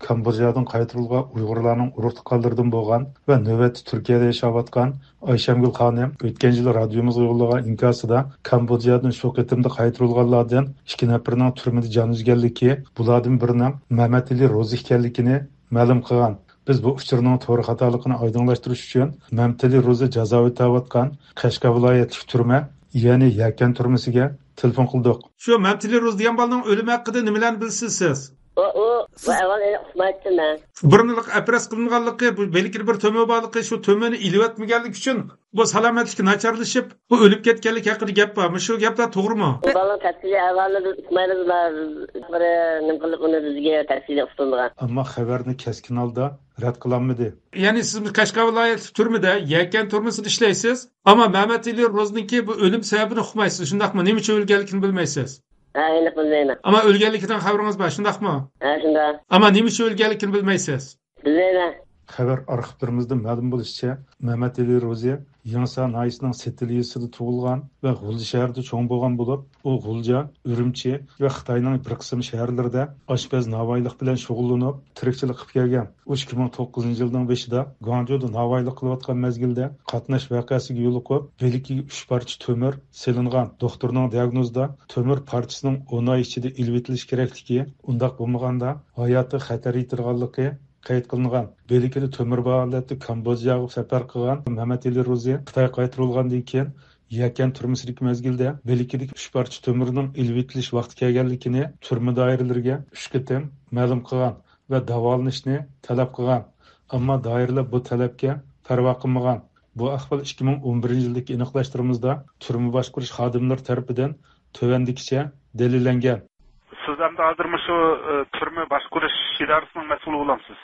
Kambojadan qaytırılgan Uyg'urlarning urug' tuqqanlaridan bo'lgan va navbatda Turkiyada yashayotgan Ayshamgul xonim o'tgan yil radiomizga yo'llagan inkosida Kambojadan shu qitimda qaytırılganlardan 2 nafarining turmada jon uzganligi, bulardan birining Mehmet Ali Ro'zi ekanligini ma'lum qilgan. Biz bu uchurning to'g'ri xatoligini oydinlashtirish uchun Mehmet Ali Ro'zi jazo o'tayotgan Qashqa viloyatlik turma, ya'ni Yakan turmasiga telefon qildik. Shu Mehmet Ali Ro'zi degan bolaning o'limi haqida nimalarni bilsiz siz? Bu avval uqmaytdim men. Burunliq apres qilinganligi, belki bir töme borligi, shu tömeni ilib uchun bu salomatligi nacharlashib, bu o'lib ketganlik haqida gap bormi? Shu gaplar to'g'rimi? Bola tafsili avvalda uqmaydilar. Bir nim qilib uni bizga tafsili uqtilgan. Ammo xabarni keskin holda rad qilinmadi. Ya'ni siz Qashqa viloyati turmida Yakan turmasida ishlaysiz, ammo Mehmet Ali Ro'ziniki bu o'lim sababini uqmaysiz. Shundaqmi? Nima uchun o'lganligini bilmaysiz? Endi bilmayman. Ama o'lganligidan xabaringiz bor, shundaqmi? Shunda. Ama nima uchun o'lganligini bilmaysiz? Bilmayman. Xabar arxivlarimizda ma'lum bo'lishicha, Mehmet Ali Ro'zi Yansa Naysning Setiliyasida tug'ilgan va G'ulja shahrida cho'ng bo'lgan bo'lib, u G'ulja, Urumchi va Xitoyning bir qism shaharlarida oshpaz navoiylik bilan shug'ullanib, tirikchilik qilib kelgan. 2009-yilning beshida Guangzhouda navoiylik qilayotgan mezgilda qatnash voqeasiga yo'liqib, belikiga 3 parcha to'mir selingan. Doktorning diagnozida to'mir parchasining 10 oy ichida ilib etilishi kerakligi, undaq bo'lmaganda hayoti xatar yetirganligi qayd qilingan. Belikili to'mir holatda Kambojaga safar qilgan Mehmet Ali Ro'zi Xitoy qaytarilgandan keyin Yakan turmasidagi mezgilda Belikili 3 parcha to'mirning ilib etilish vaqti kelganligini turma doiralariga 3 qitim ma'lum qilgan va davolanishni talab qilgan. Ammo doiralar bu talabga parvo qilmagan. Bu ahvol 2011-yildagi aniqlashtirimizda turma boshqarish xodimlari tomonidan tovandikicha dalillangan. Siz ham hozir shu turma boshqarish idorasining mas'uli bo'lasiz.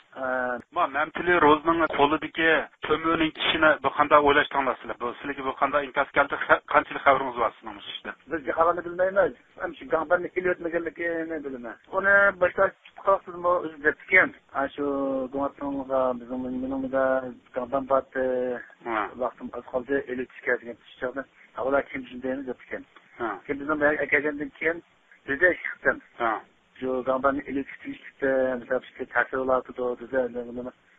Mehmet Ali Ro'zining qo'lidagi to'mirning ishini bu qanday o'ylashdinglar sizlar? Bu sizlarga bu qanday inkas keldi? Qanchalik xabaringiz bor sizning bu ishda? Biz xabarni bilmaymiz. Ham shu g'ambarni kelayotmaganligini bilaman. Uni boshqa chiqib o'zgartirgan. Shu gumatonga bizning minimumda g'ambar batı vaqtim az qoldi elektrika degan chiqdi. Avval kim shundayni gapirgan. Kim bizning akagandan keyin Bizde çıktım. Şu gambanın elektrikte mesela tasarrulatı doğru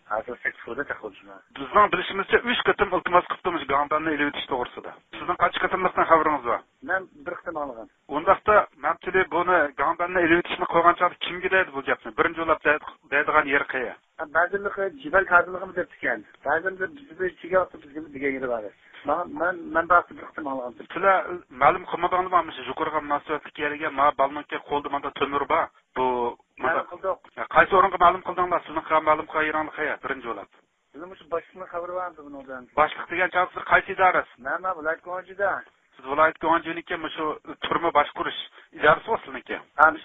hazır sektörde takılıyor. Bizden bilişimizce 3 katım iltimas qıptımız gambanın elektrikte doğrusida. Sizin kaç katımlıktan haberiniz var? Ben bir katım algan. Ondaqda Mehmet bunu gambanın elektrikini qo'ygancha kimga deydi bu gapni? Birinchi o'ylab deydigan yer qayerga? Ba'ziligi jibal kadrligimi deb ekan. Ba'zida bizga ichiga otib bizga degan yeri bor. Ben bazı bir katım algan. Sizlar ma'lum qilmadingizmi? Mana yuqoriga munosabatli yerga ma balmonga qo'lda manda to'mir bor. Bu qaysi o'ringa ma'lum qildinglar? Sizning ma'lum qilganingiz qayerga? Birinchi o'ylab. Bizim şu başlıkla haberi vardı bundan. Başlık degan chaqsiz qaysi idorasi? Men viloyat Guangzhouda. Siz viloyat Guangzhou'niki shu turma boshqarish idorasi bo'lsiniki.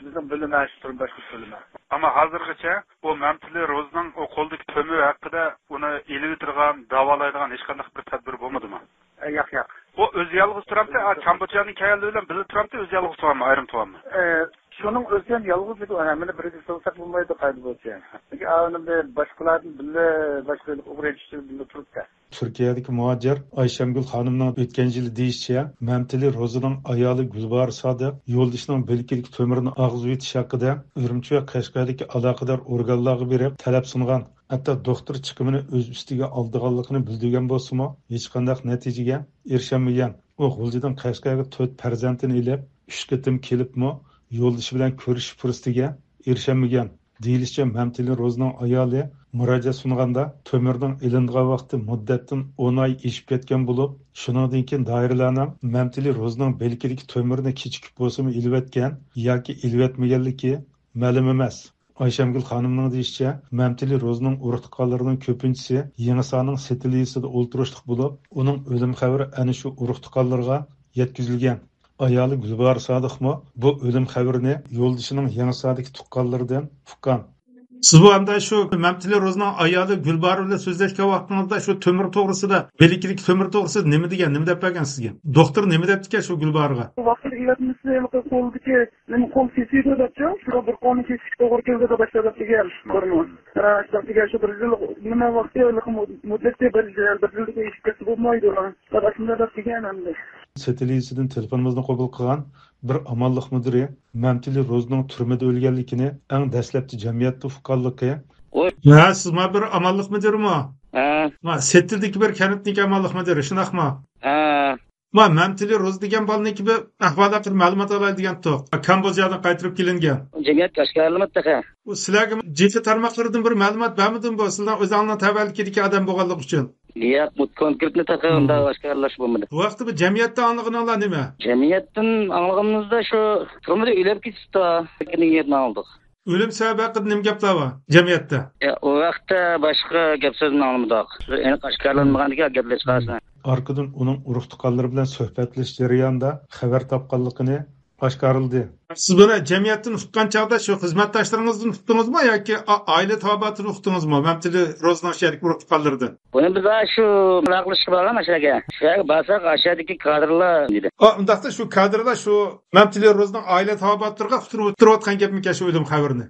Bizim bölümler şu turma boshqarish bölümü. Ama hozirgacha o Mehmet Ali Ro'zining o qo'ldagi to'mir haqida uni elib o'tirgan, davolaydigan hech qanday bir tadbir bo'lmadimi? Yo'q. O o'zi yolg'iz turibdi, Kambojaning kayali bilan birga turibdi, o'zi yolg'iz turibmi, ayrim turibmi? Şunun özden yalnızlık önemli birisi sorsak bulmaydı kaydı bo'lsa. Çünkü anında başkalarının bile başkalarının uğraştığı bile turup da. Türkiye'deki muhacir Ayşemgül Hanım'ın ötken yılı deyişçe Mehmet Ali Ro'zining ayoli Gulbar Sodiq yo'ldishining belkilik to'mirini og'zib yutish haqida Urumchi va Qashqardagi aloqador organlarga berib talab sungan. Hatto doktor chiqimini o'z ustiga oldiganligini bildirgan bo'lsa-mu, hech qanday natijaga erishamagan. U G'uljadan Qashqarga 4 farzandini ilib, 3 qitim kelibmi yo'ldishi bilan ko'rish fursatiga erishamagan. Deyilishicha Mehmet Ali Ro'zining ayoli murojaat sunganda to'mirning ilingan vaqti muddatdan 10 oy eshib ketgan bo'lib, shuningdan keyin doiralarning Mehmet Ali Ro'zining belkilik to'mirni kechikib bo'lsa-mu ilvatgan yoki ilvatmaganligi ma'lum emas. Ayşemgül Hanım'ның deyişçe, Mehmet Ali Ro'zining urug'tuqqanlarining ko'pinchisi Yangisaning Setiliyasida o'ltirishlik bo'lib, uning o'lim xabari ana shu urug'tuqqanlarga yetkazilgan. Ayoli Gulbar Sodiqmi bu o'lim xabarini yo'ldishining Yangisadagi tuqqanlaridan uqqan. Siz bu hamda şu Mehmet Ali Ro'zining ayoli Gulbar bilan so'zlashgan vaqtingizda şu to'mir to'g'risida, belikilik to'mir to'g'risida nima degan, nima deb bergan sizga? Doktor nima debdi ekan şu Gulbarga? Vaqt ilatmisi qo'ldiki, nima qo'l kesidi debdi, shu bir qo'lni kesib to'g'ri keldi deb boshlab degan. Ko'rmoq. Shu bir yil nima vaqtda muddatda bir yilga ishga bo'lmaydi. Qadashimda deb degan hamda. Setiliyasidan telefonimizni qabul qilgan bir amallık müdürü Mamtili Roz'ning turmada o'lganligini eng dastlabki jamiyatda uqqanligi. Ha, siz ma bir amallık müdürümü? Ma Settildiki bir kanitniki amallık müdürü, şunaqmi? Ma Mamtili Roz degan balniki bir ahvol haqida ma'lumot oladigan to'q. Kambodjadan qaytirib kelingan. Jamiyat Qashqarlimatda. Bu sizlarga jinsli tarmoqlardan bir ma'lumot bermidin bu? Sizlar o'zingizning tavallikidagi odam bo'lganlik uchun. Yo'q, bu konkretni taqimda boshqarlash bo'lmadi. Bu vaqtda bu jamiyatda anlig'inglar nima? Jamiyatdan anlig'imizda shu turmada o'ylab ketishdi. Niyatni oldik. O'lim sababi haqida nima gaplar bor jamiyatda? O vaqtda boshqa gap so'zni olmadik. Endi Qashqarlanmaganiga gaplashqasini. Arkadan uning urug' tuqqanlari bilan suhbatlash jarayonida xabar topganligini oshkorildi. Siz buni jamiyatdan tutgan chog'da shu xizmatdoshlaringizdan tutdingizmi yoki oila tobatini tutdingizmi? Mamtili Rozning sherik urug' tuqqanlaridan. Buni biz shu aqlashib olgan masalaga. Shu basak aşağıdaki kadrlar dedi. Undaqda shu kadrlar shu Mamtili Rozning oila tobatlariga uqtirayotgan gapmi shu o'lim xabarini?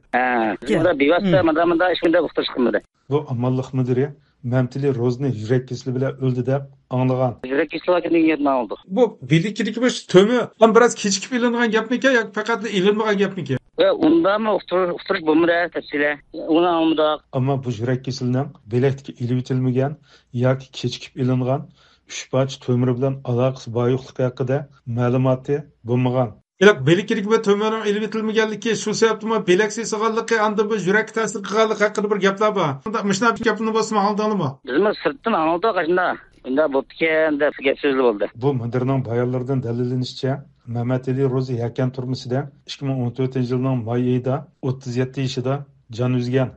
Bunda bevosita madamda shunda uqtirish qilmadi. Bu amallik müdiri Mamtili Rozni yurak kesili bilan o'ldi deb anglagan. Yurak kesiliga niyatni oldik. Bu biliklik bo'sh to'mi ham biroz kechikib ilingan gapmi-ki yoki faqat ilinmagan gapmi-ki? Undami uqtirish bo'lmadi tafsila. Uni olmadik. Ammo bu yurak kesilining bilakdagi ilib etilmagan yoki kechikib ilingan 3 parcha to'mir bilan aloqasi boyliqligi haqida ma'lumoti bo'lmagan. Elak beliklik va to'mirning ilib etilmaganligi shu sababmi belak sezganligi anda bu yurak ta'sir qilganligi haqida bir gaplar bor. Unda mishna gapni bo'lsa aldingmi? Bizmi sirtdan oldik qashunda. Unda bo'ptikan deb gap so'zli bo'ldi. Bu müdirning bayonlaridan dalillanishicha Mamtili Rozi yakan turmusida 2014 yilning may oyida 37 yoshida jon uzgan.